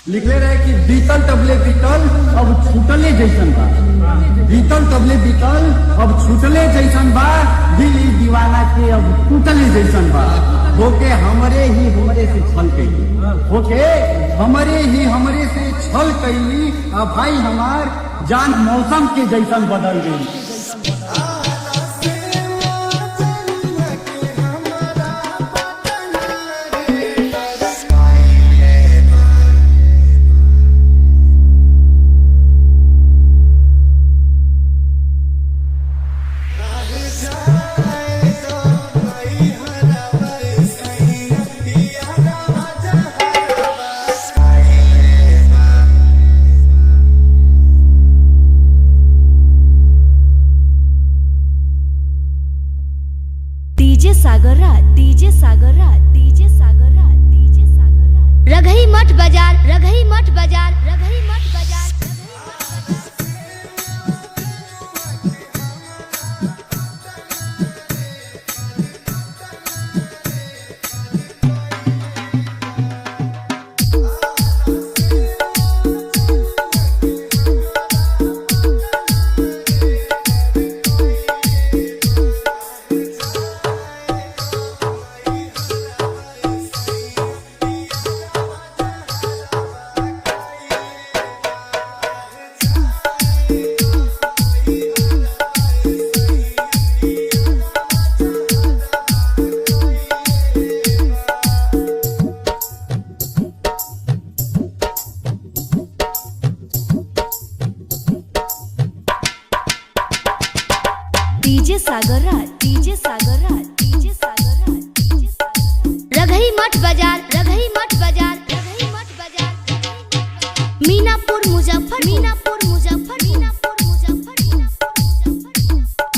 लिखले रहे कि बीतल तबले बीतल अब छूटले जैसन बा, बीतल तबले बीतल अब छूटले जैसन बा, दिल ई दीवाना के अब टूटले जैसन बा। होके हमरे ही हमरे से छल कैली, होके हमरे से छल कैली, अब भाई हमार जान मौसम के जैसन बदल गई। डीजे सागर रात, डीजे सागर रात, डीजे सागर रात, डीजे सागर रात। रघई मठ बाजार, रघई मठ बाजार, रघई मठ बाजार। डीजे सागर रात, डीजे सागर रात, डीजे सागर रात, डीजे सागर रात। रघई मठ बाजार, रघई मठ बाजार, रघई मठ बाजार। मीनापुर मुजफ्फर, मीनापुर मुजफ्फर, मीनापुर मुजफ्फर, मीनापुर मुजफ्फर।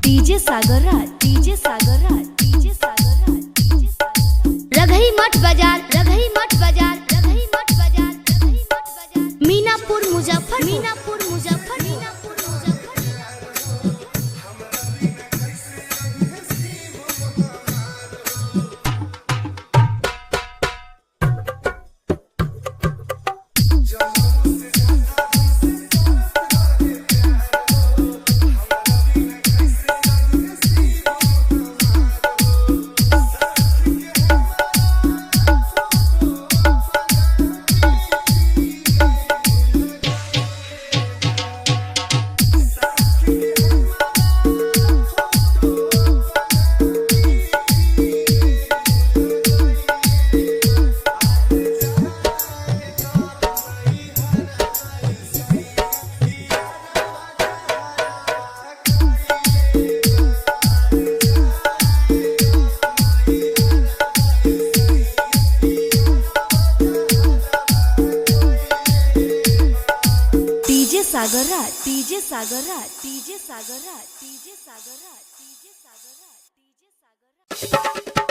डीजे सागर रात, डीजे सागर रात, डीजे सागर रात, डीजे सागर रात। रघई मठ बाजार, रघई मठ बाजार, रघई मठ बाजार, रघई मठ बाजार। मीनापुर मुजफ्फर, मीनापुर मुजफ्फर, मीनापुर मुजफ्फर। सागर रात, डीजे सागर रात, डीजे सागर रात, डीजे सागर रात, डीजे सागर रात, डीजे सागर रात।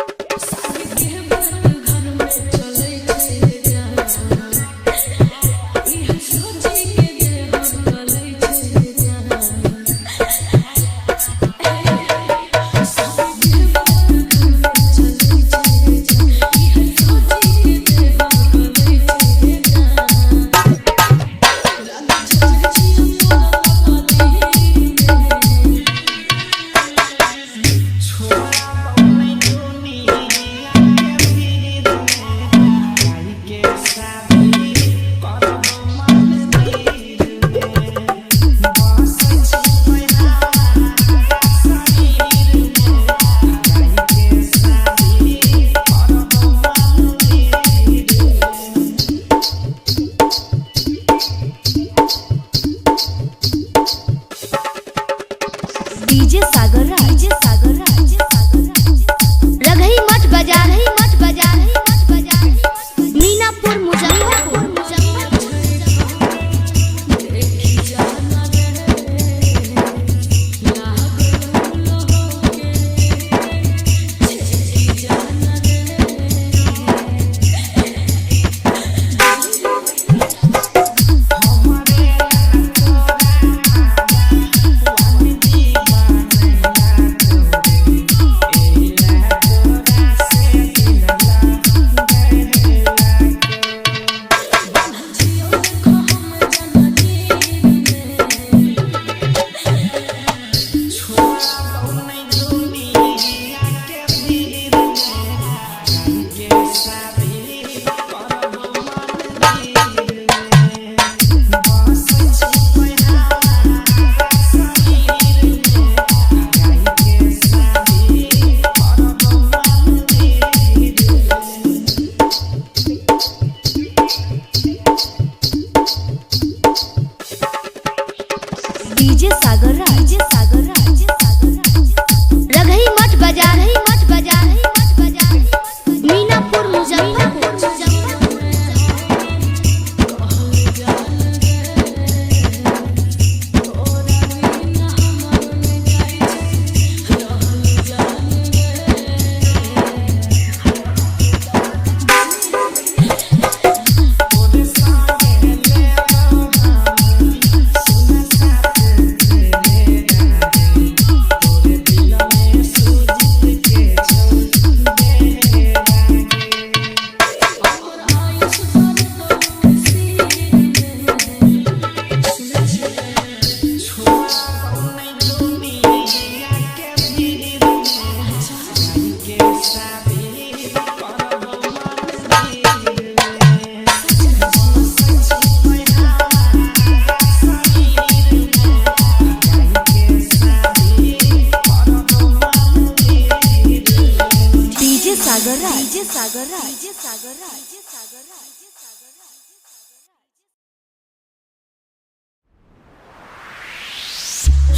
सागर राज, डीजे सागर राज,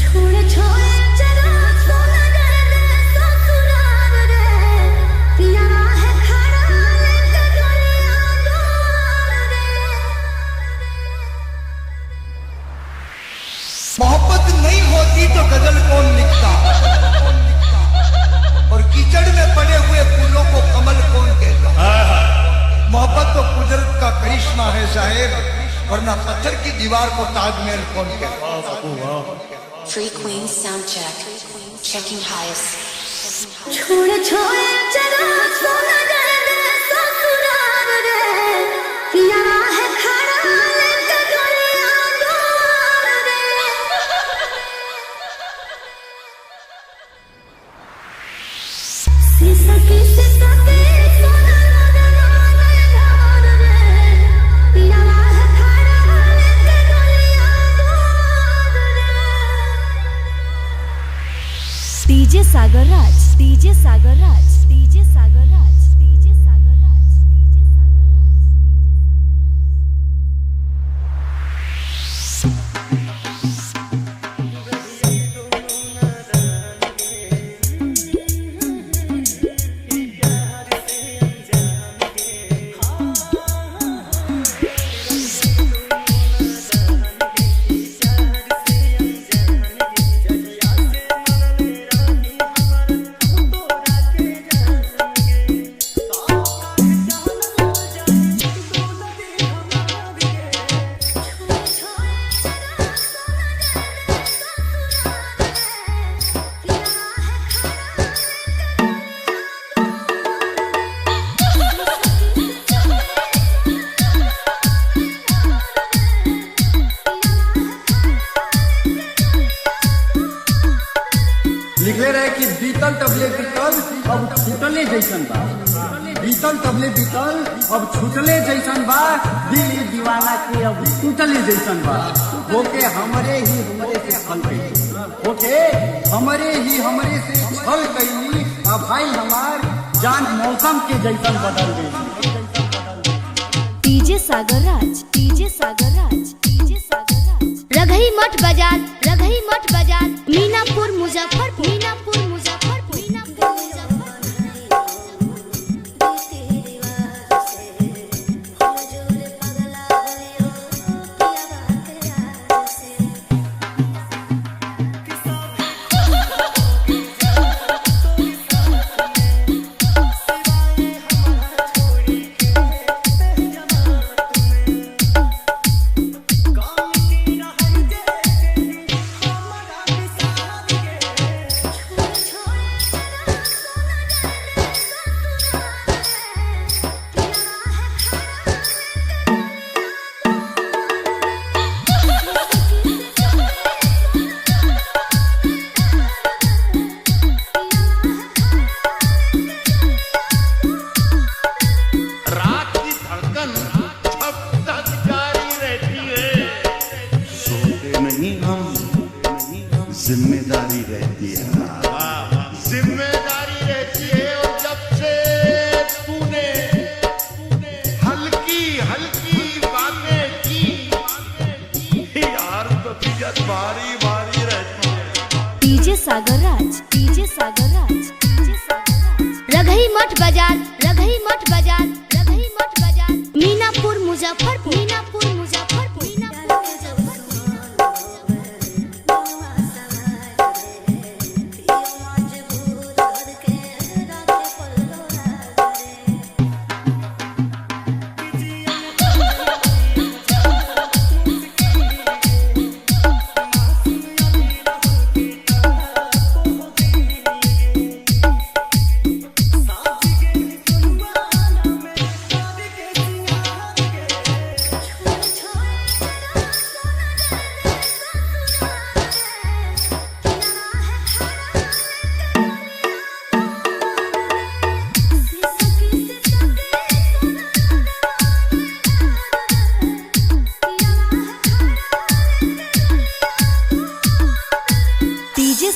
छोड़ छोड़ चलो सोना दे दे ससुराल रे पिया है खड़ा लेके दुनिया दूर रे। मोहब्बत नहीं होती तो गजल कौन लिखता, और कीचड़ में पड़े हुए फूलों को कमल कौन कहता। मोहब्बत तो कुदरत का करिश्मा है साहेब, वरना पत्थर की दीवार को ताजमहल कौन कहता। Free Queen sound check. Checking highest. छोड़ छोड़ चलो सोना दे दे ससुराल रे पिया है खड़ा लेके दुनिया दूर रे। शीशा की सोना लगाने घर रे पिया है खड़ा लेके दुनिया दूर रे। डीजे सागर राज, डीजे सागर राज, डीजे सागर राज, डीजे सागर राज, डीजे सागर लिखले रहे कि बीतल तबले बीतल अब छूटले जैसन बा। बीतल तबले बीतल अब छूटले जैसन बा, दिल ई दीवाना के अब टूटले जैसन बा। होके हमरे ही हमरे से छल गई, होके हमरे ही हमरे से छल गई। अब भाई हमार जान मौसम के जैसन बदल गई। डीजे सागर राज, डीजे सागर राज, डीजे सागर राज। रघई मठ बाजार, रघई मठ बाजार, मीनापुर मुजफ्फरपुर, मीनापुर मुजफ्फरपुर, मीनापुर जिम्मेदारी रहती है, जिम्मेदारी रहती है। और जब से तूने हल्की हल्की बातें की यार, तबीयत भारी भारी रहती है। डीजे सागर राज, डीजे सागर राज, डीजे सागर राज। रघई मठ बाजार, रघई मठ बाजार, रघई मठ बाजार, मीनापुर मुजफ्फरपुर, मीनापुर मुजफ्फरपुर, मीनापुर मुजफ्फरपुर।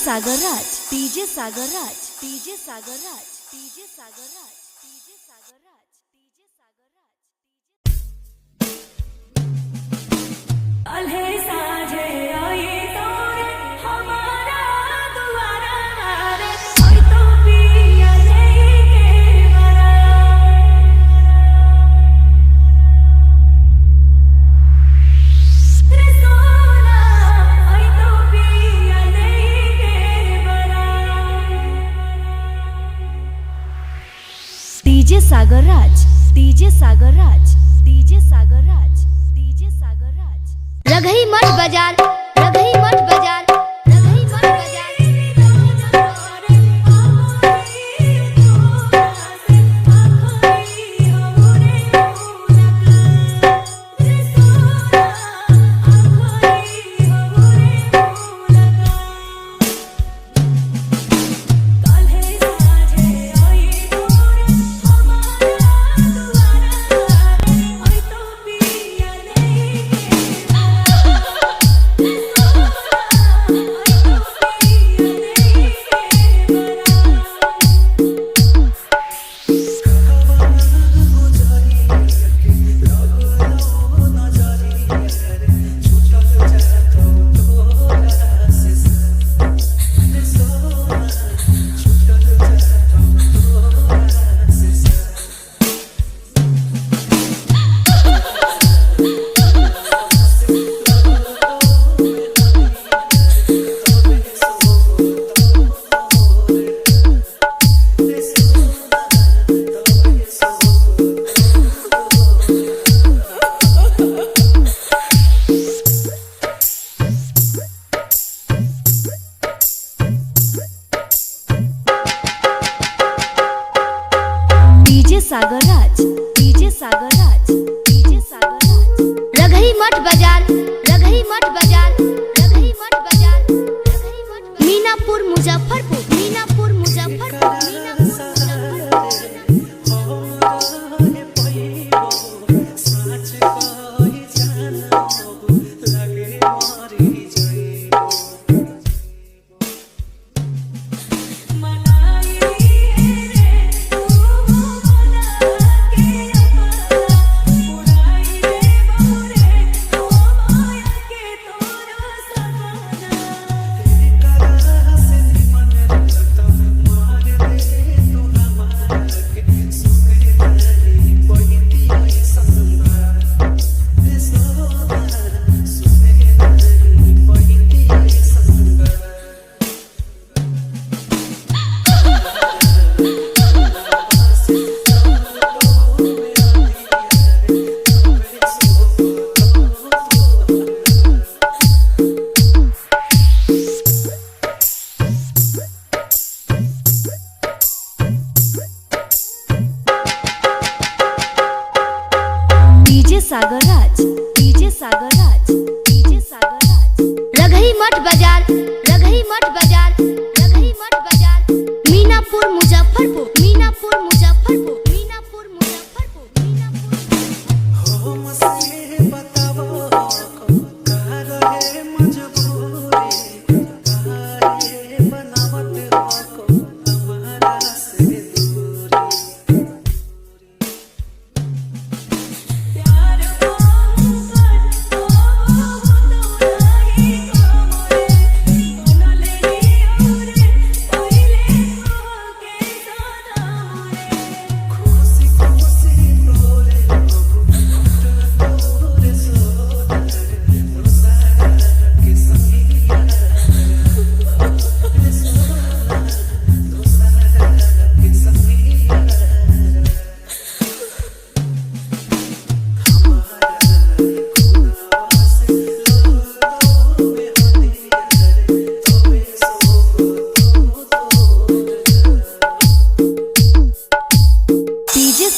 सागर राज, डीजे सागर राज, डीजे सागर राज, डीजे सागर राज, डीजे सागर राज, डीजे सागर राज, डीजे सागर राज, डीजे सागर राज। रघई मठ बाजार, रघई मठ बाजार, रघई मठ बाजार। सागर राज, डीजे सागर राज, डीजे सागर राज। रघई मठ बाजार, रघई मठ बाजार, रघई मठ बाजार, रघई मठ। मीनापुर मुजफ्फरपुर, मीनापुर मुजफ्फरपुर, मीनापुर सागर राज, डीजे सागर राज, डीजे सागर राज। रघई मठ बाजार, रघई मठ बाजार, रघई मठ बाजार। मीनापुर मुजफ्फरपुर, मीनापुर मुजफ्फरपुर, मीनापुर मुजफ्फरपुर, मीनापुर। हो मसे बतावो का रहे मजबूरी, काहे बनावत हो हमारा से दूरी।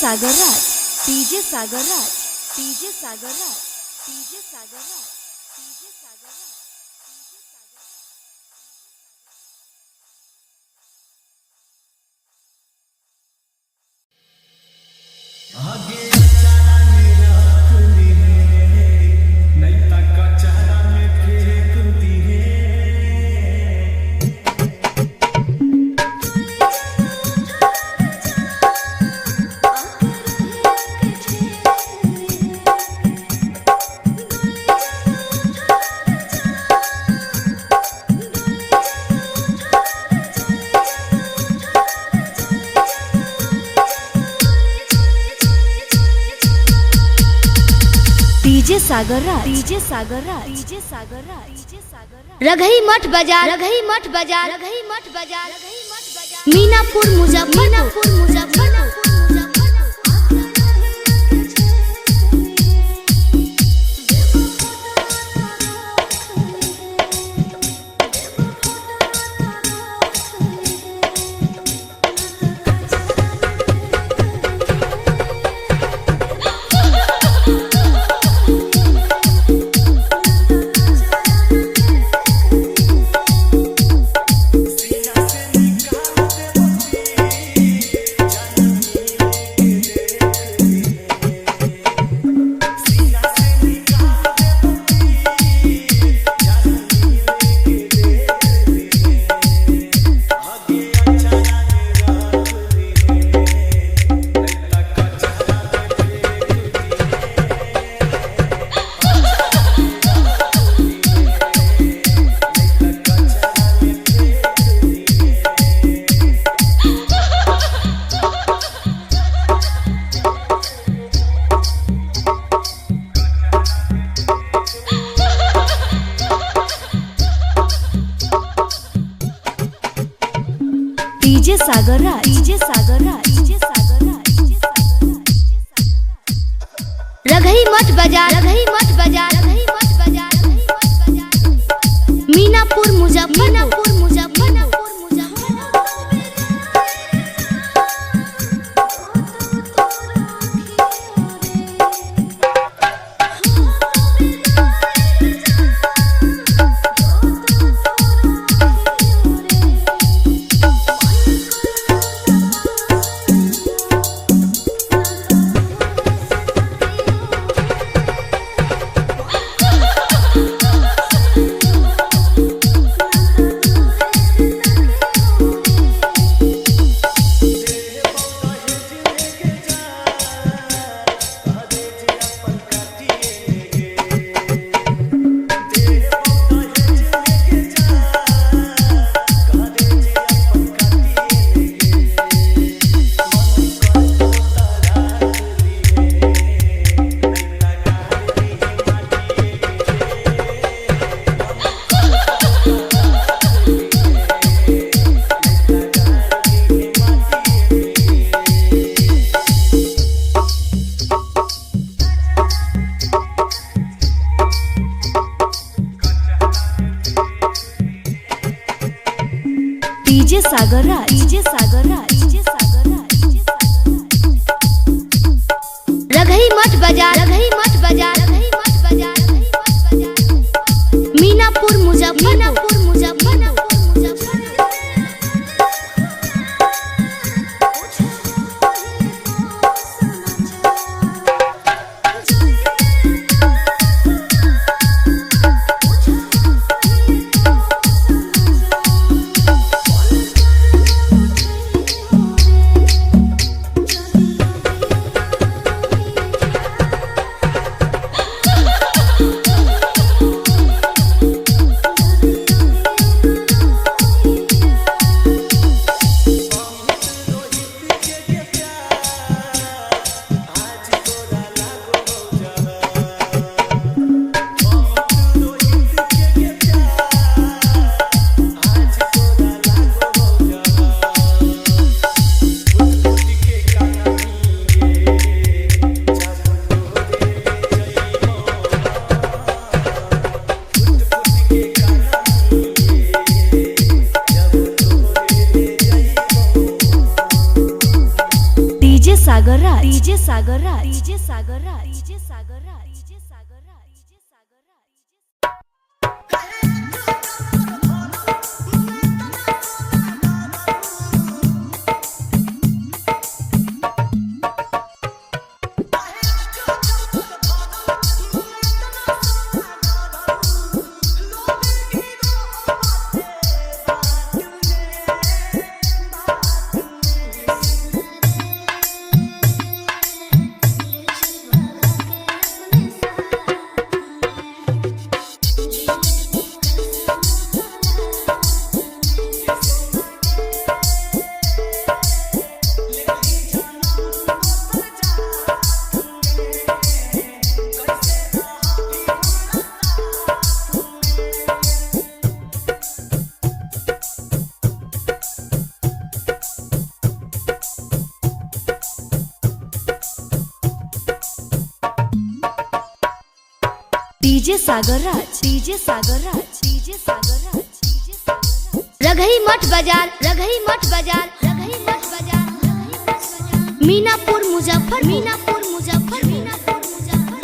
सागर राज, डीजे सागर राज, डीजे सागर राज, डीजे सागर राज, डीजे सागर राज। आगे चारा में रखती है, नहीं तक चारा में फेंकती है। डीजे सागर राज, डीजे सागर राज, डीजे सागर राज, डीजे सागर राज। रघई मठ बाजार, रघई मठ बाजार, रघई मठ बाजार, रघई मठ बाजार। मीनापुर मुजफ्फरपुर, मीनापुर मुजफ्फरपुर, मीनापुर मुजफ्फरपुर। डीजे सागर राज, डीजे सागर राज, डीजे सागर राज, डीजे सागर राज। रघई मठ बाजार, रघई मठ बाजार, रघई मठ बाजार, रघई मठ बाजार। मीनापुर मुजफ्फरपुर, मीनापुर मुजफ्फरपुर, डीजे सागर राज, डीजे सागर राज, डीजे सागर राज, डीजे सागर राज। रघई मठ बाजार, रघई मठ बाजार, रघई मठ बाजार, रघई मठ बाजार। मीनापुर मुजफ्फरपुर, मीनापुर मुजफ्फरपुर, मुजफ्फरपुर। डीजे सागर राज, डीजे सागर राज, डीजे सागर राज, डीजे सागर राज, डीजे सागर राज, डीजे सागर राज। डीजे सागर राज, डीजे सागर राज, डीजे सागर राज, डीजे सागर राज। रघई मठ बाजार, रघई मठ बाजार, रघई मठ बाजार, रघई मठ बाजार। मीनापुर मुजफ्फरपुर, मीनापुर मुजफ्फरपुर, मीनापुर मुजफ्फरपुर।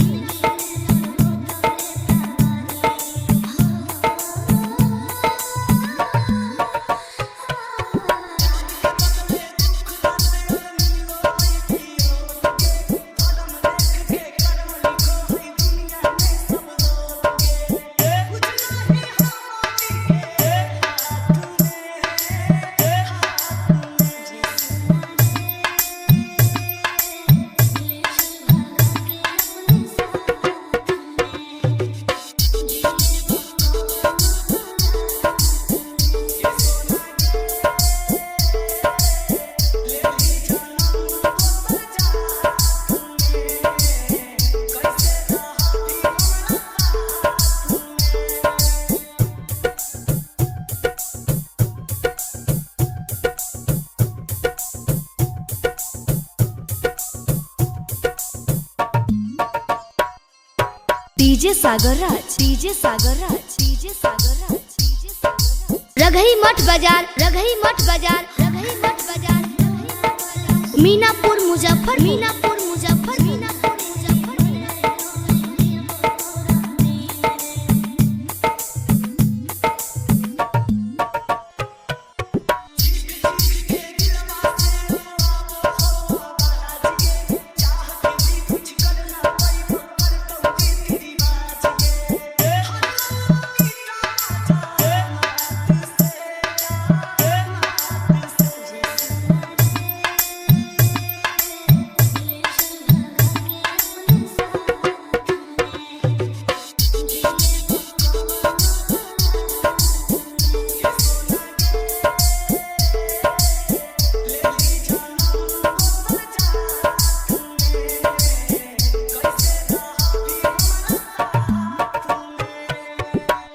डीजे सागर राज, डीजे सागर राज, डीजे सागर राज, डीजे सागर राज। रघई मठ बाजार, रघई मठ बाजार, रघई मठ बाजार। मीनापुर मुजफ्फर, मीनापुर मुजफ्फर, मीनापुर मुजफ्फर।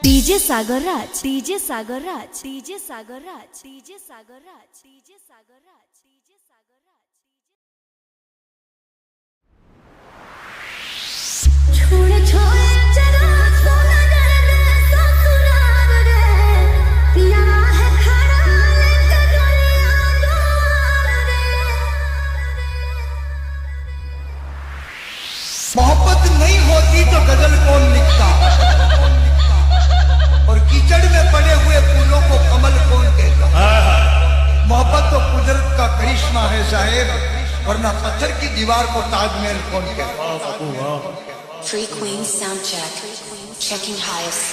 डीजे सागर राज, डीजे सागर राज, डीजे सागर राज, डीजे सागर राज, डीजे सागर राज, डीजे सागर राज। छोड़ छोड़ चलो सोना दे ससुराल रे, पिया है खड़ा लेके गलियां दूर रे। मोहब्बत नहीं होती तो गजल कौन लिखता, और कीचड़ में पड़े हुए फूलों को कमल कौन कहता। मोहब्बत तो कुदरत का करिश्मा है साहेब, वरना पत्थर की दीवार को ताजमहल कौन कहता। Free Queen sound check. Checking highest.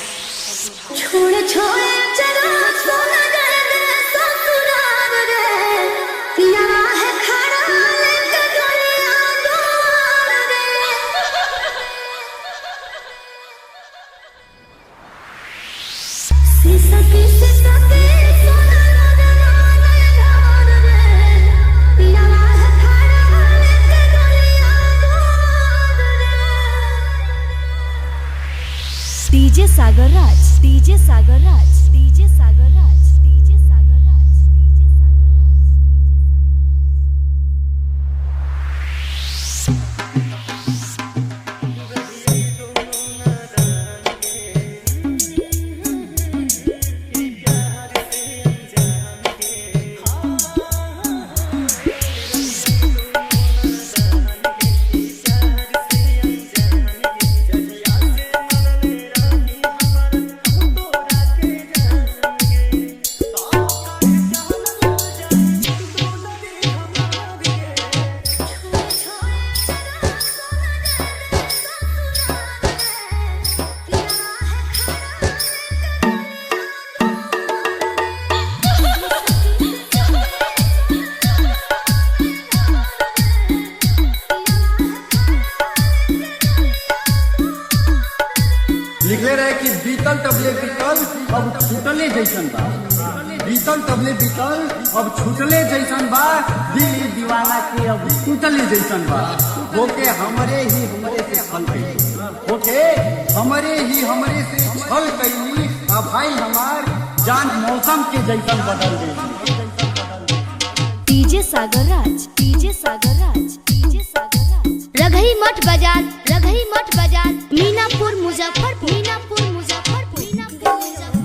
छोड़ छोड़ चलो सोना दे ससुराल रे, पिया है खड़ा लेके गलियां दूर रे। शीशा की सोना दे घर रे, पिया है खड़ा लेके गलियां दूर रे। डीजे सागर राज, डीजे सागर राज, डीजे सागर राज, डीजे सागर राज, डीजे सागर लिखले रहे कि बीतल तबले बीतल अब छूटले जैसन बा, बीतल तबले बीतल अब छूटले जैसन बा, दिल दीवाना के अब टूटले जैसन बा। होके हमरे ही हमरे से छल कैली, होके हमरे ही हमरे से छल कैली, अब भाई हमार जान मौसम के जैसन बदल गई। डीजे सागर राज, डीजे सागर राज, डीजे सागर राज। रघई मठ बाजार, रघई मठ बाजार। मीनापुर मुजफ्फरपुर, मीनापुर मुजफ्फरपुर, मीनापुर मुजफ्फरपुर।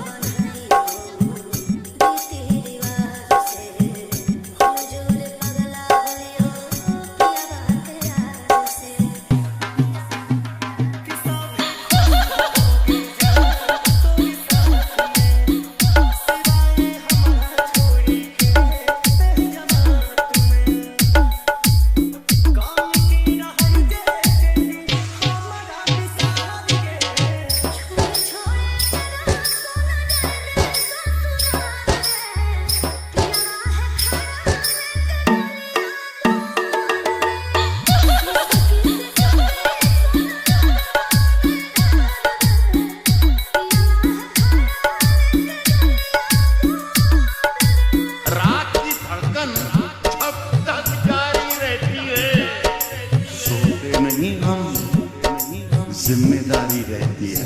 जिम्मेदारी रहती है,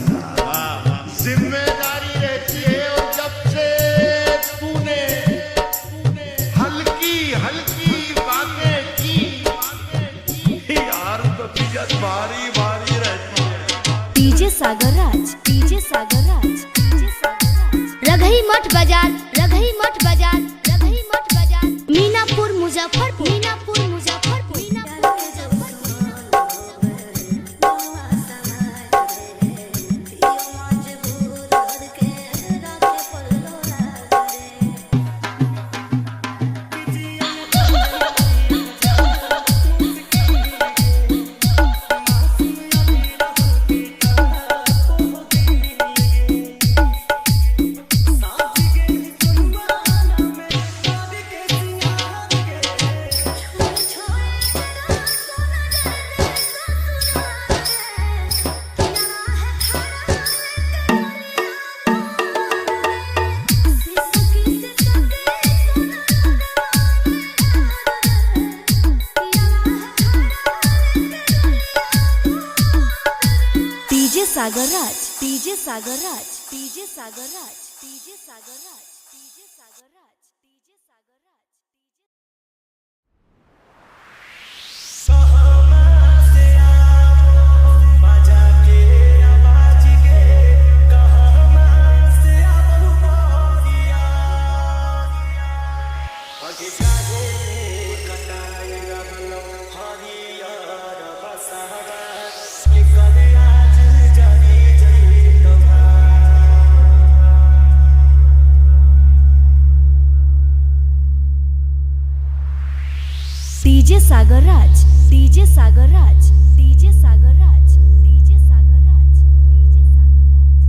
जिम्मेदारी रहती है। और जब से तूने हल्की हल्की बातें की यार, तबीयत भारी भारी रहती है। डीजे सागर राज, डीजे सागर राज, डीजे सागर राज। रघई मठ बाजार, रघई मठ बाजार, रघई मठ बाजार। मीनापुर मुजफ्फरपुर, मीनापुर मुजफ्फरपुर, मीनापुर सागर राज, डीजे सागर राज, डीजे सागर राज, डीजे सागर राज, डीजे सागर राज, डीजे सागर राज। कहाँ से आओ बजा के आवाज के, कहाँ से आओ मोरिया, आगे काहे कटाई रहलो हरियर बसहरा, के करे आज जानी जई तोहार। डीजे सागर राज, डीजे सागर राज, डीजे सागर राज, डीजे सागर राज, डीजे सागर राज,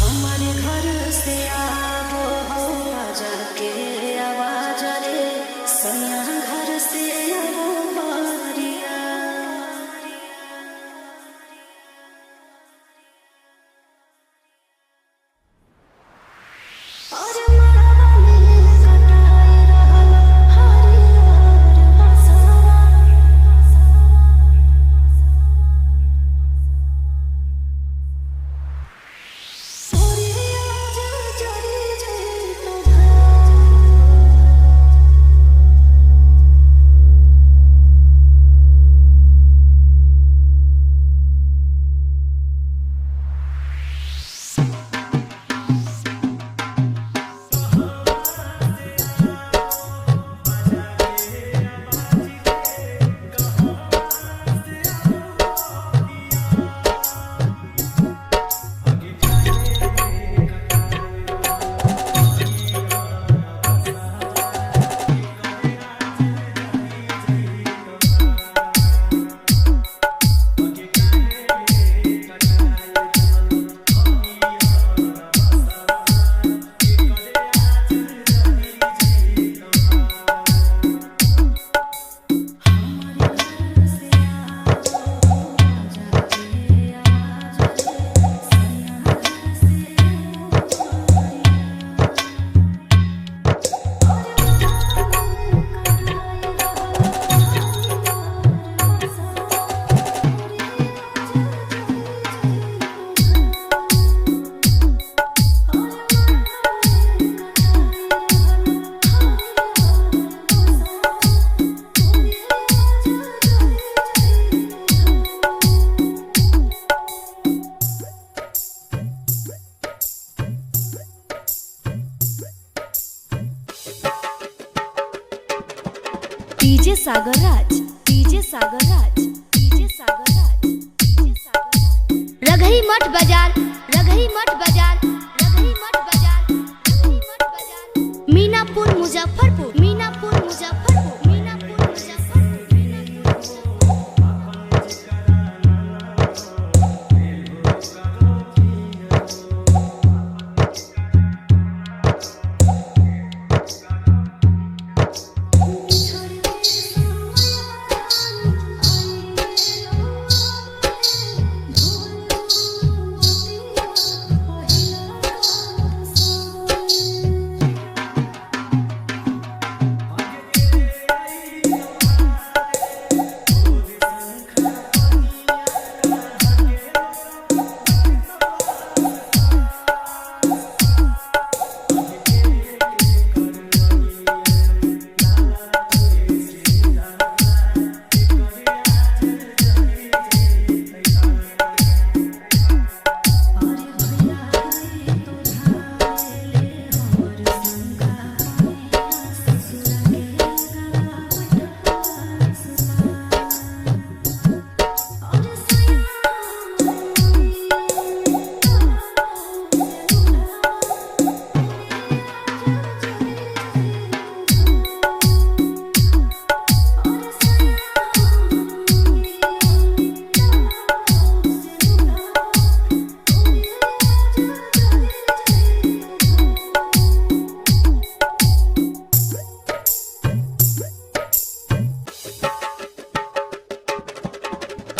हमारे घर से आओ बजा के आवाज रे, सैया घर से आओ बारिया। और मरवा में कटाई रहल हरियर बसवा, सोरिया जरी जई तोहार। डीजे सागर राज, डीजे सागर राज, डीजे सागर राज, डीजे सागर राज। रघई मठ बाजार, रघई मठ बाजार, रघई मठ बाजार, रघई मठ बाजार। मीनापुर मुजफ्फरपुर, मीनापुर मुजफ्फरपुर, मीनापुर मुजफ्फरपुर, मीनापुर मुजफ्फरपुर। छोड़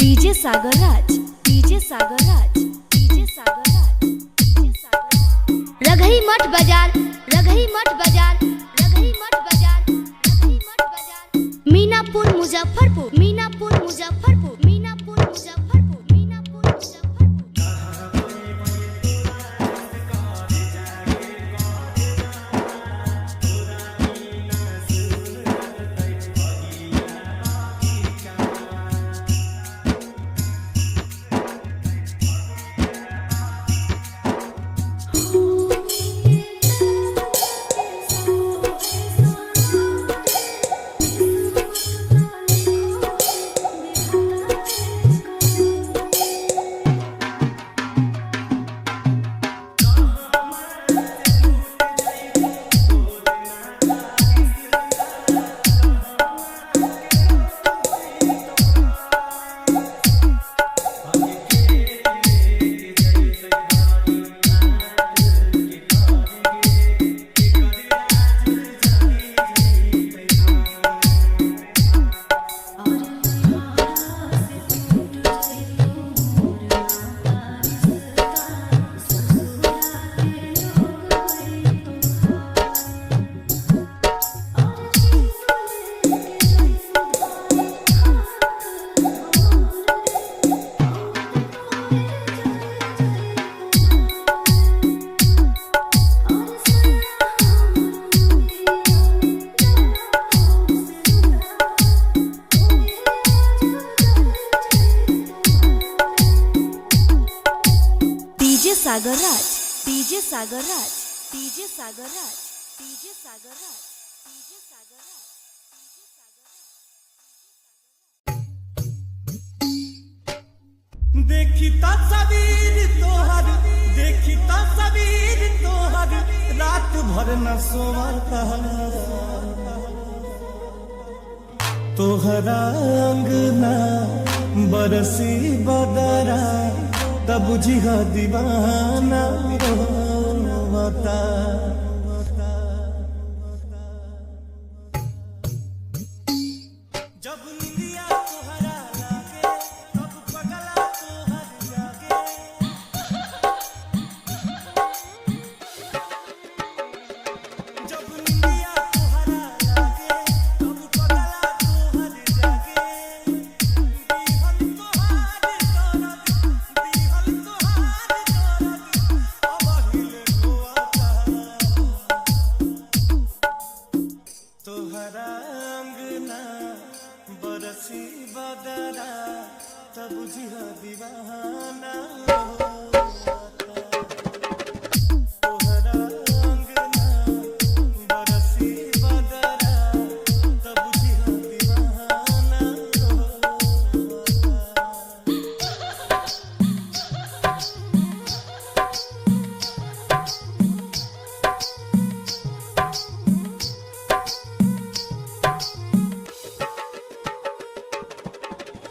डीजे सागर राज, डीजे सागर राज, डीजे सागर राज, डीजे सागर राज। रघई मठ बाजार, रघई मठ बाजार, रघई मठ बाजार, रघई मठ बाजार। मीनापुर मुजफ्फरपुर, मीनापुर मुजफ्फरपुर, मीनापुर मुजफ्फरपुर, मीनापुर मुजफ्फरपुर। सागर राज, डीजे सागर राज, डीजे सागर राज, डीजे सागर राज, डीजे सागर राज, डीजे सागर राज। देखी तस्वीर तोहर, देखी तस्वीर तोहर, रात भर न सोवता तोहरा अंगना बरसी बदरा, तब बुझिया दीवाना रोवता। जब निंदिया तोहरा लागे, तब पगला तोहर जागे। जब निंदिया तोहरा लागे, तब पगला तोहर जागे। दिहल तोहार दरद, दिहल तोहार दरद, अब हिले रोता। तोहरा अंगना बरसी बदरा, तब बुझिया दीवाना रोता। तोहरा अंगना बरसी बदरा, तब बुझिया दीवाना रोता।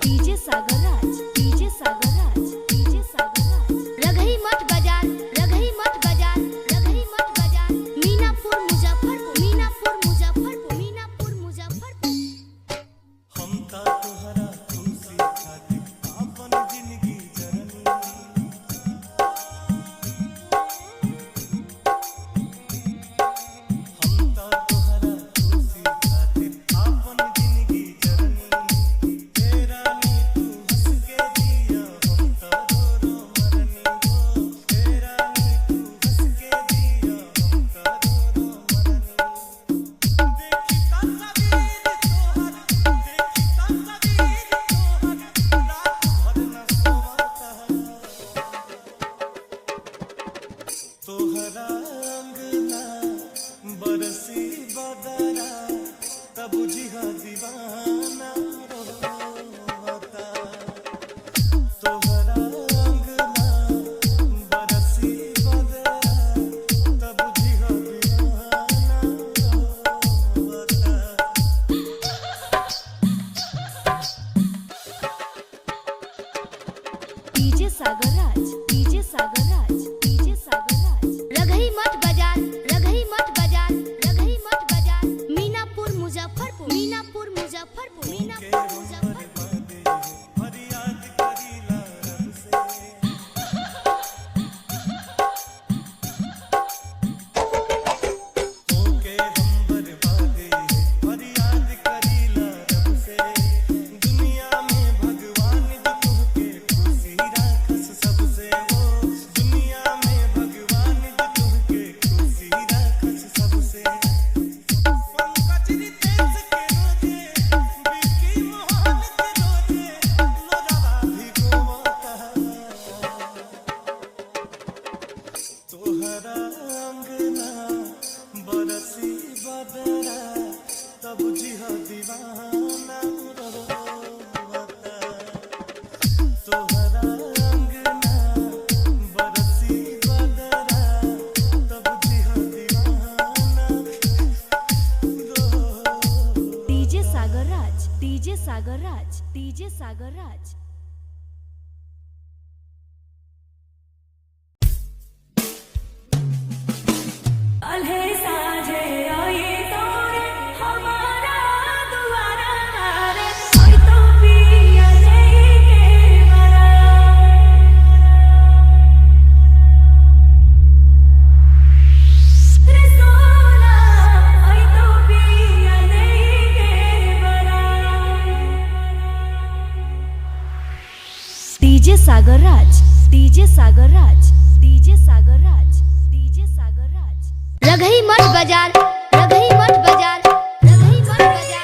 डीजे सागर राज, डीजे सागर राज, डीजे सागर राज। रघई मठ बाजार, रघई मठ बाजार, रघई मठ बाजार। मीनापुर मुजफ्फरपुर, मीनापुर मुजफ्फरपुर, मीनापुर मुजफ्फरपुर। हम ता तोहरा खुशी खातिर आपन जिंदगी जरनी। हम ता तोहरा खुशी खातिर आपन जिंदगी जरनी। तेरा नी तू हंस के दिया, हम ता रो रो मरनी हो। तेरा नी तू हंस के दिया, हम ता रो रो मरनी। देखी तस्वीर तोहर, देखी तस्वीर तोहर, रात भर न सोवता तोहरा अंगना बरसी बदरा, तब बुझिया दीवाना रोवता। तोहरा अंगना बरसी बदरा, तब बुझिया दीवाना रोवता। डीजे सागर राज, डीजे सागर राज, डीजे सागर राज। रघई मठ बाजार, रघई मठ बाजार, रघई मठ बाजार। मीनापुर मुजफ्फरपुर, मीनापुर मुजफ्फरपुर, मीनापुर मुजफ्फरपुर। फरियाद डीजे सागर राज, डीजे सागर राज। डीजे सागर राज, डीजे सागर राज, डीजे सागर राज, डीजे सागर राज। रघई मठ बाजार, रघई मठ बाजार, रघई मठ बाजार।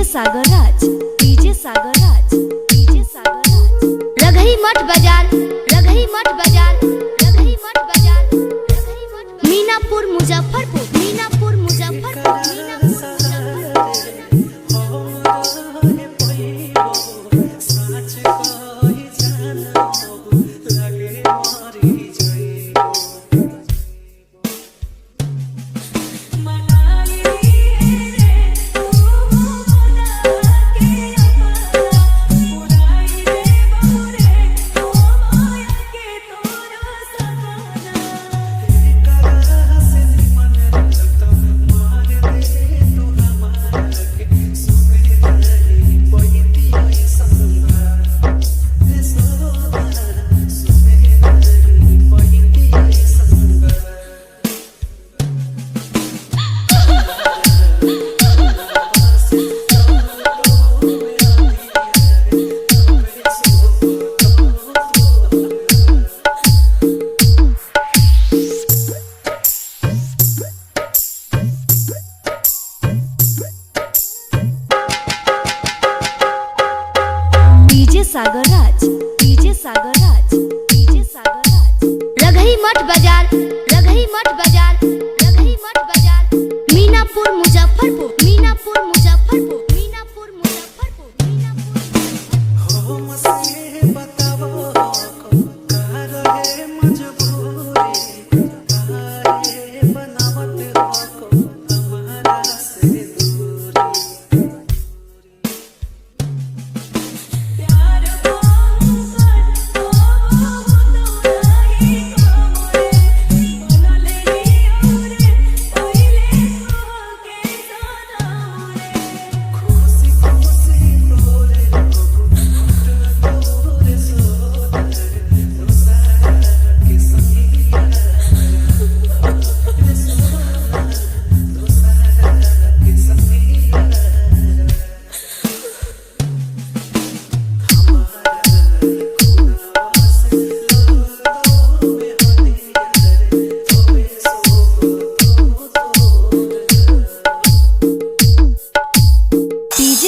सागर राज, डीजे सागर राज, डीजे सागर राज। रघई मठ बाजार, रघई मठ बाजार, रघई मठ बाजार, रघई मठ। मीनापुर मुजफ्फरपुर, मीनापुर मुजफ्फरपुर, मीनापुर सागर राज, डीजे सागर राज, डीजे सागर राज। रघई मठ बाजार, रघई मठ बाजार, रघई मठ बाजार। मीनापुर मुजफ्फरपुर, मीनापुर मुजफ्फरपुर, मीनापुर मुजफ्फरपुर, मीनापुर। हो मसे बतावो का रहे मजबूरी, काहे बनावत हो हमारा से दूरी।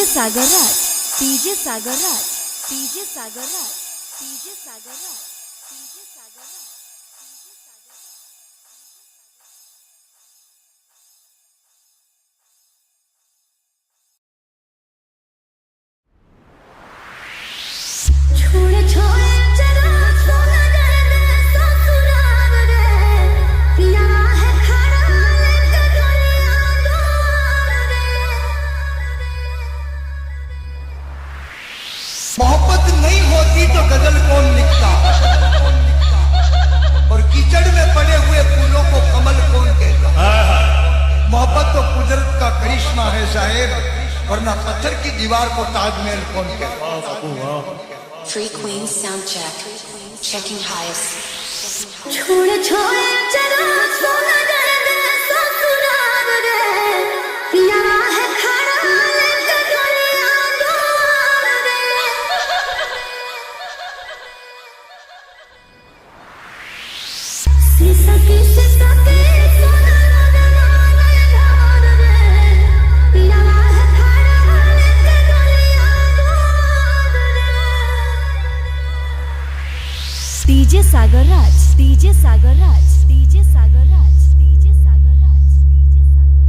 सागर राज, डीजे सागर राज, डीजे सागर राज, डीजे सागर राज, डीजे सागर राज। छोड़ छोड़ चला सोना दे दे ससुराल रे, पिया है खड़ा वरना पत्थर की दीवार को ताजमहल कौन कहता? Free Queen sound check. Checking highest. छोड़ छोड़ चलो सोना दे दे ससुराल रे पिया है खड़ा लेके दुनिया दूर रे शीशा की सोना दे धार रे पिया है खड़ा लेके दुनिया दूर रे डीजे सागर राज डीजे सागर राज डीजे सागर राज डीजे सागर राज डीजे सागर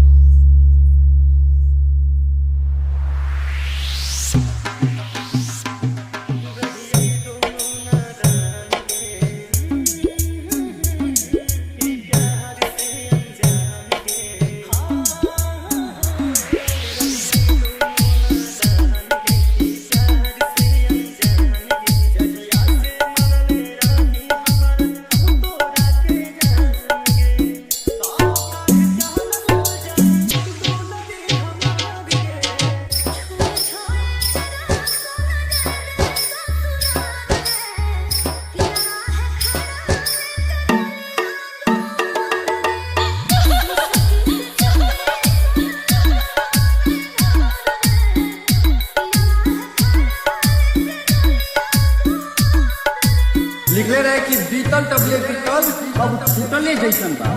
लिखले रहे कि बीतल तबले बीतल अब छूटले जैसन बा।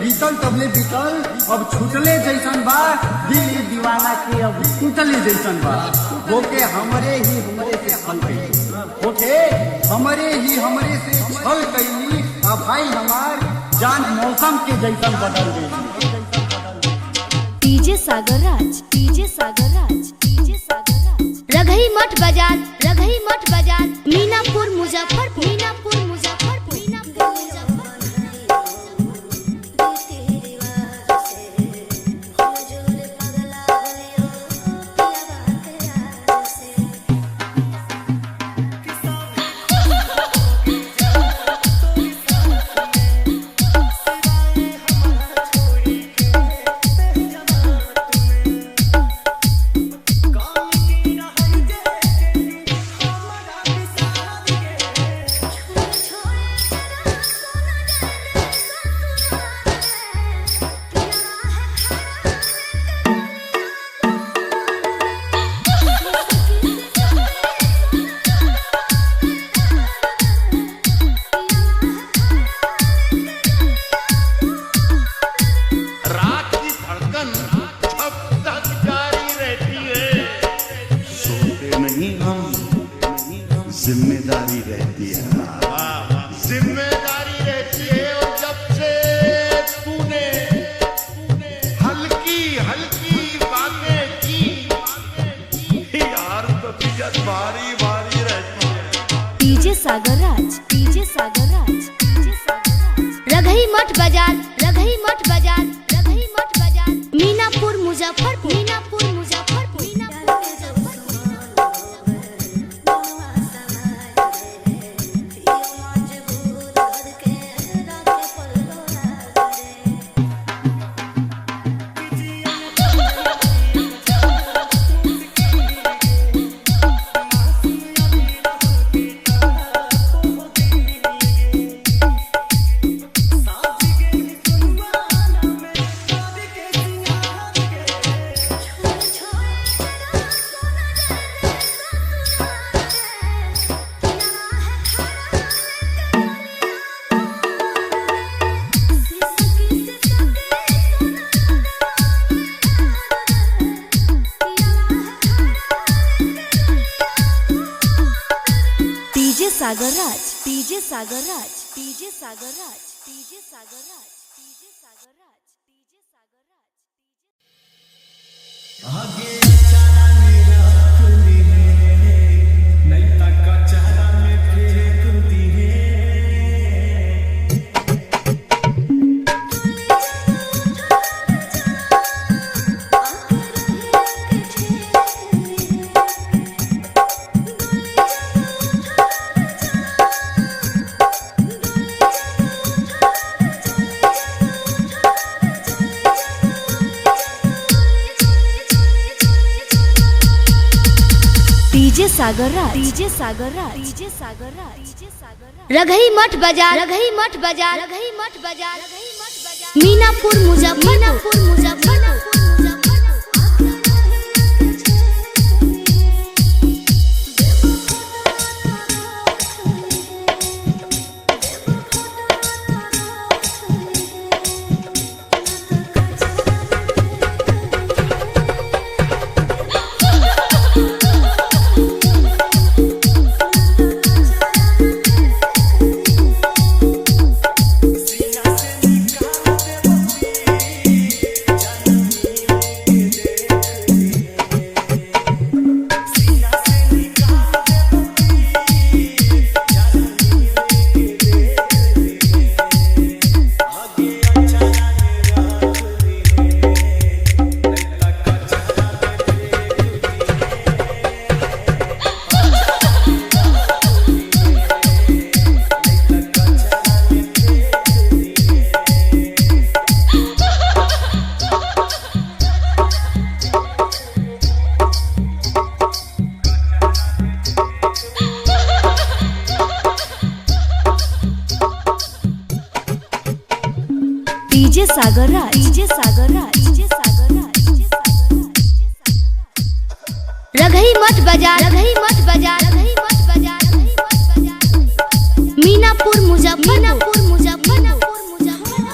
बीतल तबले बीतल अब छूटले जैसन बा। दिल ई दीवाना के अब टूटले जैसन बा। होके हमरे से छल कैली होके हमरे से छल कैली अब भाई हमार जान मौसम के जैसन बदल गई। डीजे सागर राज डीजे सागर राज डीजे सागर राज रघई मठ बाजार मीनापुर मुजफ्फरपुर मीनापुर मुजफ्फरपुर मीनापुर जिम्मेदारी रहती है, जिम्मेदारी रहती है। और जब से तूने हल्की हल्की बातें की यार, तबीयत भारी भारी रहती है। डीजे सागर राज डीजे सागर राज डीजे सागर राज रघई मठ बाजार मीनापुर मुजफ्फरपुर मीनापुर मुजफ्फरपुर मीनापुर सागर राज डीजे सागर राज डीजे सागर राज डीजे सागर राज डीजे सागर राज डीजे सागर राज आगे चारा मेरा खुली है, नहीं तका चारा में फेंकती है। सागर राज, डीजे सागर राज, डीजे सागर राज, डीजे सागर राज। रघई मठ बाजार, रघई मठ बाजार, रघई मठ बाजार, रघई मठ बाजार। मीनापुर मुजफ्फरपुर, मुजफ्फरपुर। डीजे सागर राज, डीजे सागर राज, डीजे सागर राज, डीजे सागर राज। रघई मठ बाजार, रघई मठ बाजार, रघई मठ बाजार, रघई मठ बाजार। मीनापुर मुजफ्फरपुर, मुजफ्फरपुर, मुजफ्फरपुर।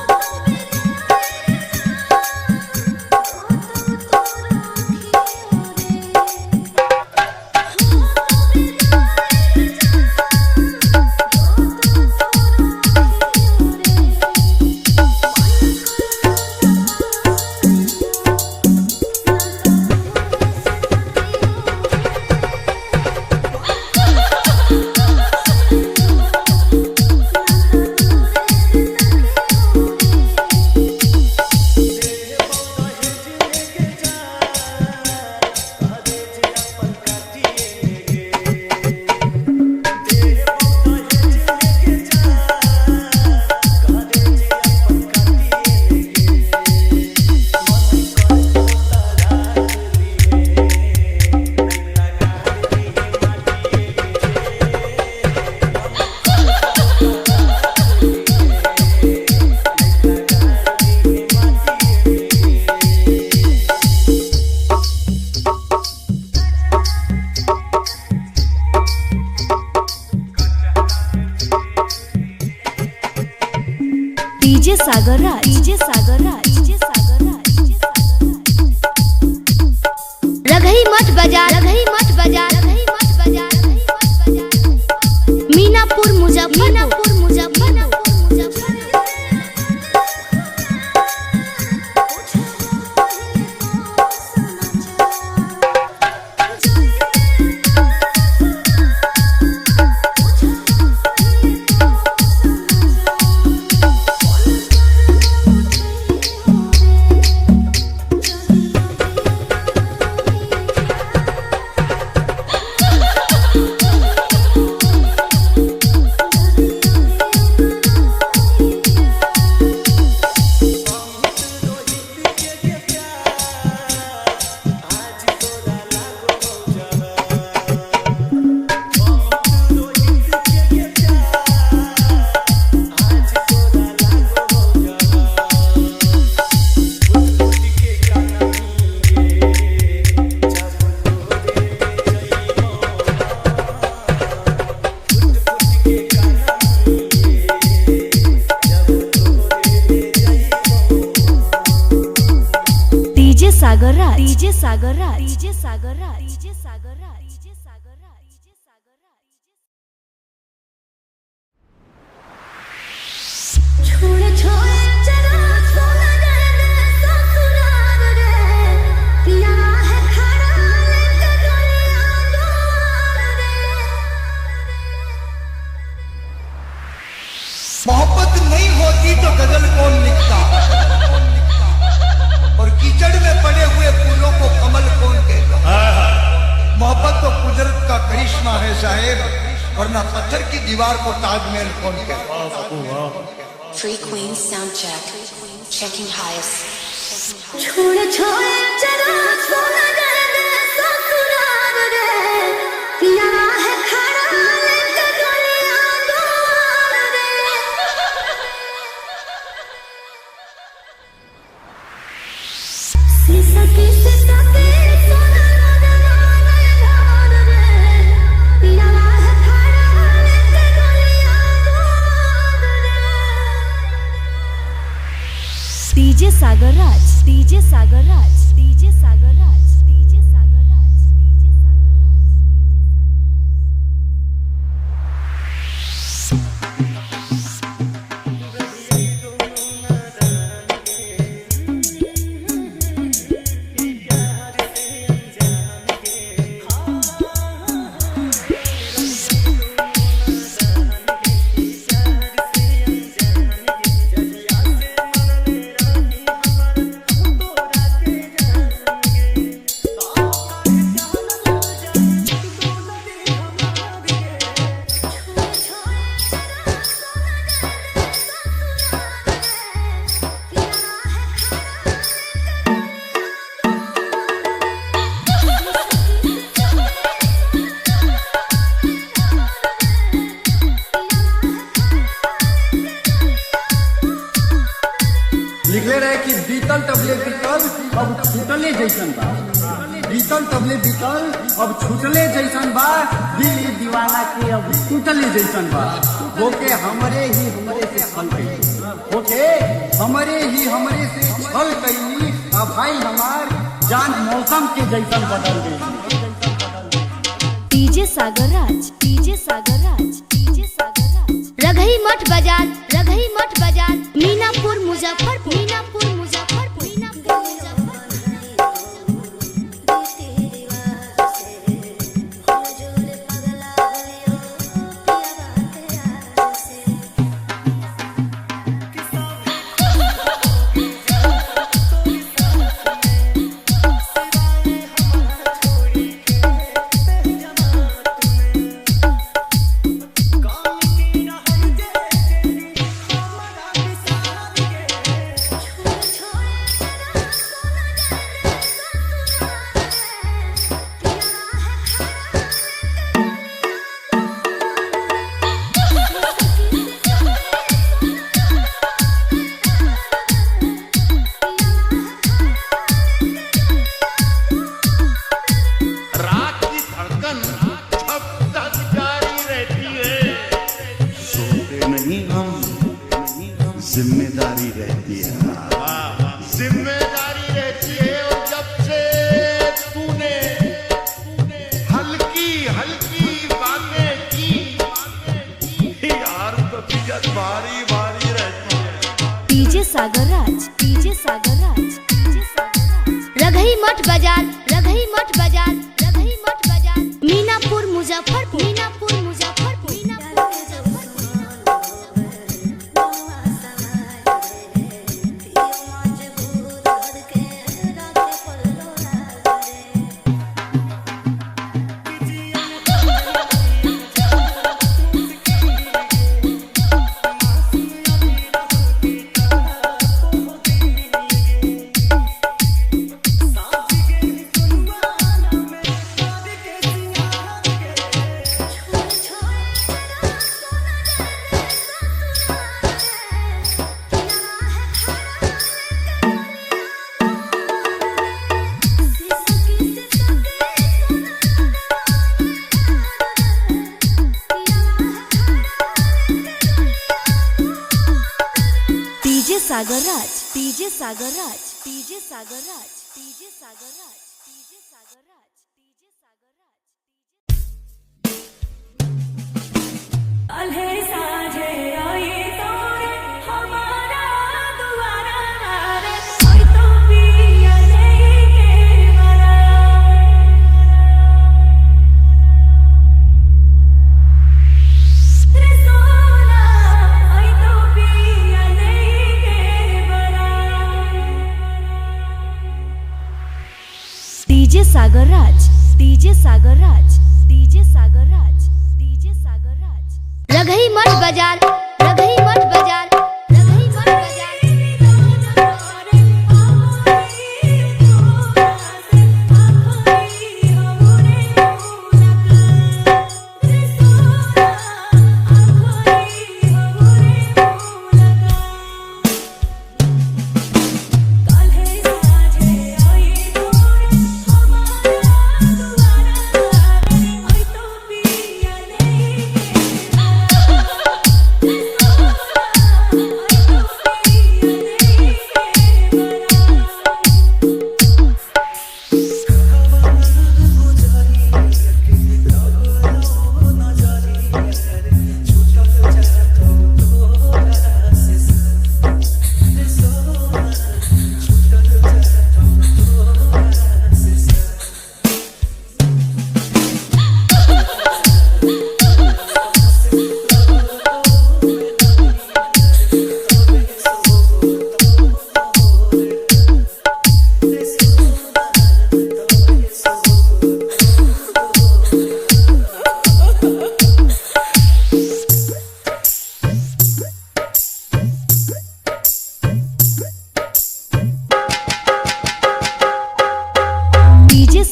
डीजे सागर राज, डीजे सागर राज, डीजे सागर राज, डीजे सागर राज। रघई मठ बाजार, रघई मठ बाजार, रघई मठ बाजार, रघई मठ बाजार। मीनापुर मुजफ्फरपुर, मुजफ्फरपुर, मुजफ्फरपुर। डीजे सागर राज, डीजे सागर राज, डीजे सागर राज, डीजे सागर राज, डीजे सागर राज, डीजे सागर राज। छोड़ छोड़ चला सोना दे ससुराल रे पिया है खड़ा लेके दुनिया दूर रे। मोहब्बत नहीं होती तो गजल कौन लिखता, और कीचड़ में पड़े हुए फूलों को कमल कौन कहता। मोहब्बत तो कुदरत का करिश्मा है साहेब, वरना पत्थर की दीवार को ताजमहल कौन कहता। Free Queen sound check. Checking highest. छोड़ छोड़ चला सोना दे ससुराल रे डीजे सागर राज, डीजे सागर राज, डीजे सागर राज, डीजे सागर राज, डीजे सागर लिखले रहे कि बीतल तबले बीतल अब छूटले जैसन बा। बीतल तबले बीतल अब छूटले जैसन बा। दिल ई दीवाना के अब टूटले जैसन बा। होके हमरे ही हमरे से छल कैली, होके हमरे ही हमरे से छल कैली। अब भाई हमार जान मौसम के जैसन बदल गई। डीजे सागर राज, डीजे सागर राज, डीजे सागर राज। रघई मठ बाजार, रघई मठ बाजार, मीनापुर मुजफ्फरपुर, मीनापुर मुजफ्फरपुर, मीनापुर रात की धड़कन जब तक जारी रहती है, सोते नहीं हम, जिम्मेदारी रहती है। जिम्मेदारी रहती है। और जब से तूने हल्की हल्की बातें की यार, तबीयत भारी भारी रहती है। डीजे सागर राज, डीजे सागर राज, डीजे सागर राज। रघई मठ बाजार, रघई मठ बाजार, रघई मठ बाजार, मीनापुर मुजफ्फरपुर, मीनापुर मुजफ्फरपुर, मीनापुर डीजे सागर राज, डीजे सागर राज, डीजे सागर राज, डीजे सागर राज, डीजे सागर राज, डीजे सागर राज। अल्हे साझे आए तोरे हमारा दुआरा रे, ओए तो पिया लेके बरा रे सोना, ओए तो पिया लेके बरा। डीजे सागर राज, डीजे सागर राज, डीजे सागर राज, डीजे सागर राज। रघई मठ बाजार, रघई मठ बाजार, रघई मठ बाजार। कल्हे साझे आई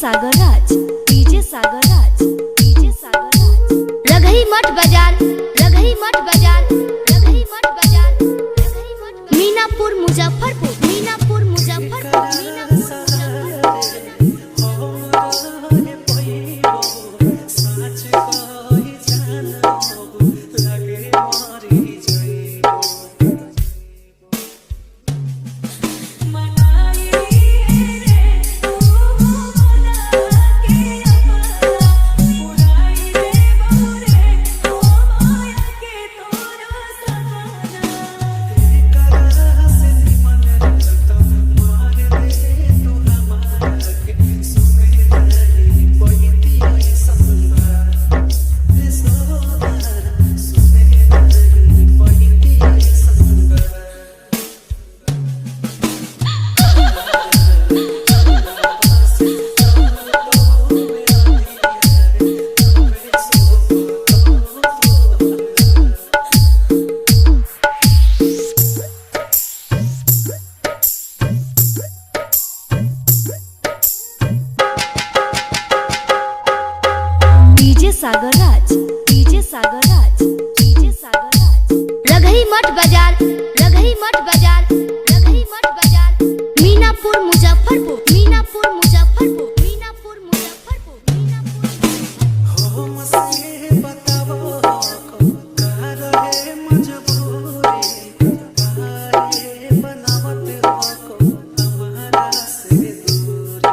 सागर राज, डीजे सागर राज, डीजे सागर राज। रघई मठ बाजार, रघई मठ बाजार, रघई मठ बाजार, रघई मठ। मीनापुर मुजफ्फरपुर, मीनापुर मुजफ्फरपुर, मीनापुर सागर राज, डीजे सागर राज, डीजे सागर राज। रघई मठ बाजार, रघई मठ बाजार, रघई मठ बाजार। मीनापुर मुजफ्फरपुर, मीनापुर मुजफ्फरपुर, मीनापुर मुजफ्फरपुर, मीनापुर। हो मसे बतावो कहाँ रहे मजबूरी, काहे बनावत हो हमारा से दूरी।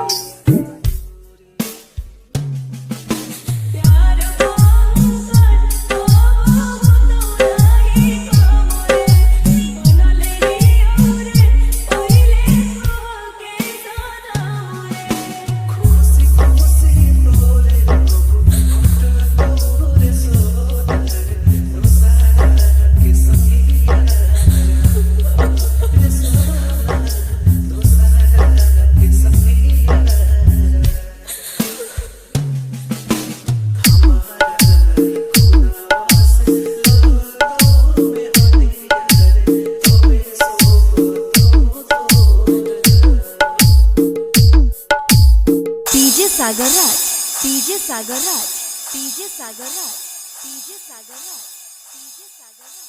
सागर राज, डीजे सागर राज, डीजे सागर राज, डीजे सागर राज, डीजे सागर राज।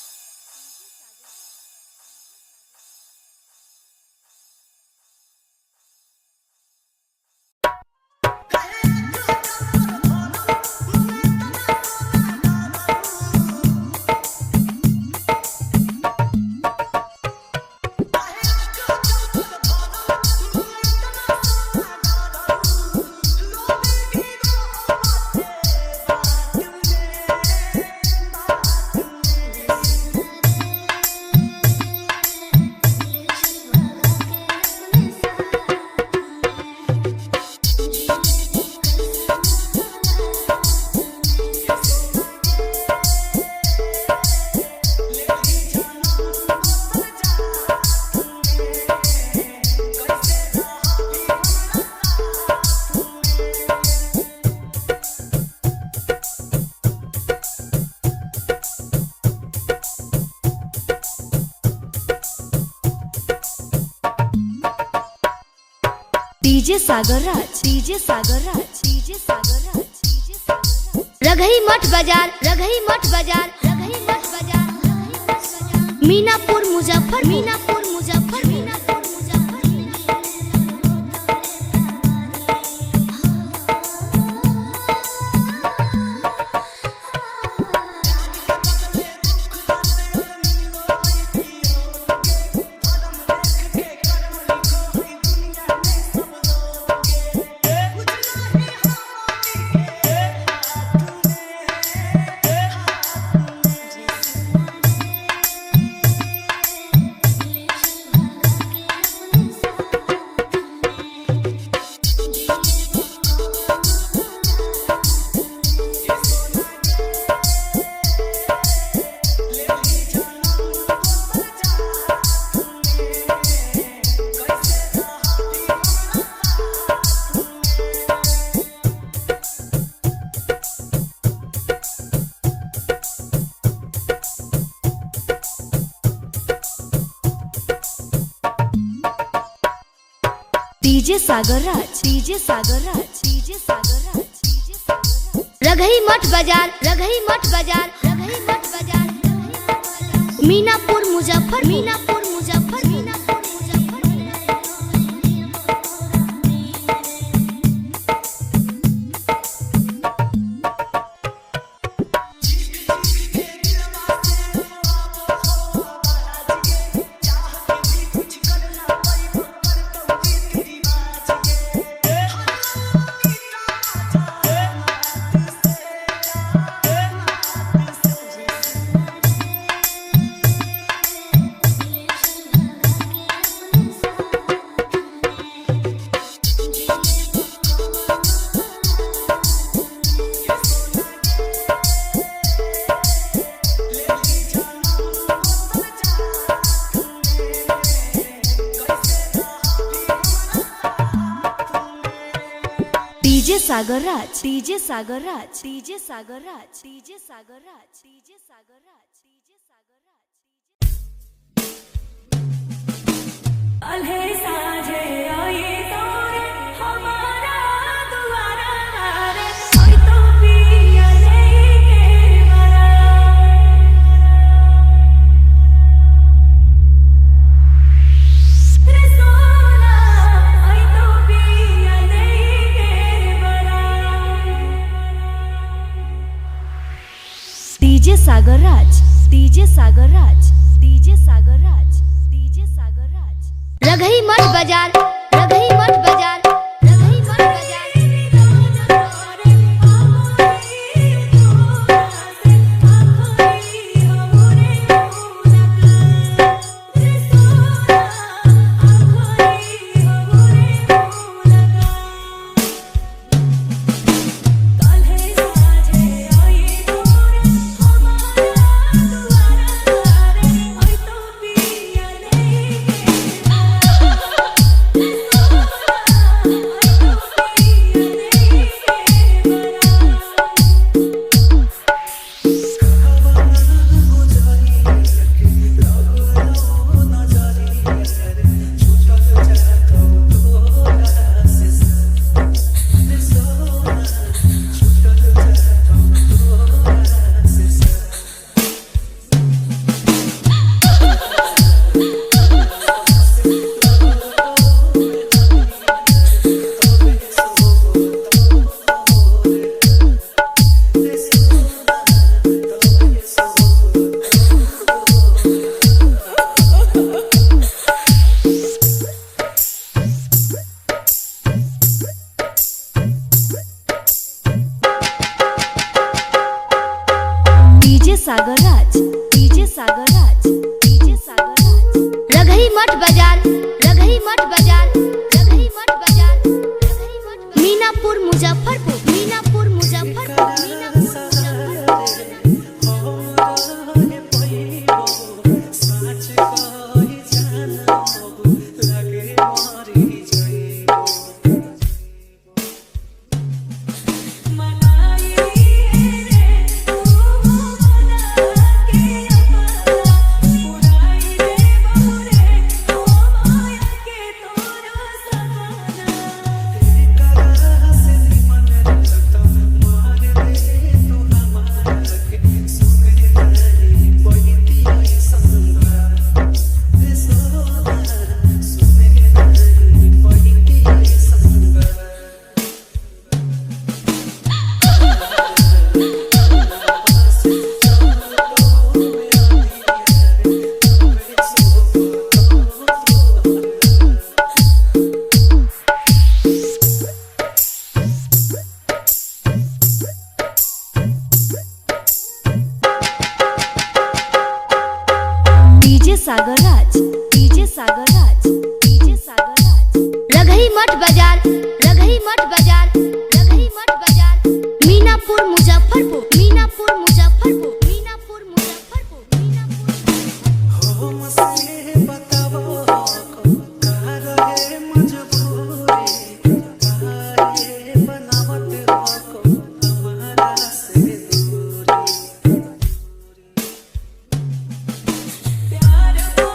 डीजे सागर राज, डीजे सागर राज, डीजे सागर राज, डीजे सागर राज। रघई मठ बाजार, रघई मठ बाजार, रघई मठ बाजार, रघई मठ बाजार। मीनापुर मुजफ्फर, मीनापुर मुजफ्फर, मीनापुर मुजफ्फर। डीजे सागर राज, डीजे सागर राज। डीजे सागर राज रघई मठ बाजार रघई मठ बाजार रघई मठ बाजार मीनापुर मुजफ्फर मीनापुर मुजफ्फर मीनापुर मुजफ्फर डीजे सागर राज डीजे सागर राज डीजे सागर राज डीजे सागर राज डीजे सागर राज डीजे सागर राज अल्हे साझे आई तोरे हमारा दुआरा रे होय तो पिया लेके बरा रे सोना होय तो पिया लेके बरा डीजे सागर राज डीजे सागर राज डीजे सागर राज डीजे सागर राज रघई मठ बाजार रघई मठ बाजार रघई मठ बाजार डीजे सागर राज डीजे सागर राज डीजे सागर राज रघई मठ बाजार रघई मठ बाजार रघई मठ बाजार रघई मठ मीनापुर मुजफ्फरपुर मीनापुर मुजफ्फरपुर मीनापुर डीजे सागर राज डीजे सागर राज डीजे सागर राज रघई मठ बाजार रघई मठ बाजार रघई मठ बाजार मीनापुर मुजफ्फरपुर मीनापुर मुजफ्फरपुर मीनापुर मुजफ्फरपुर मीनापुर हो मसे बतावो का रहे मजबूरी काहे बनावट हो हमारा से दूरी प्यार को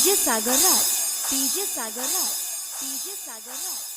डीजे सागर राज, डीजे सागर राज, डीजे सागर राज।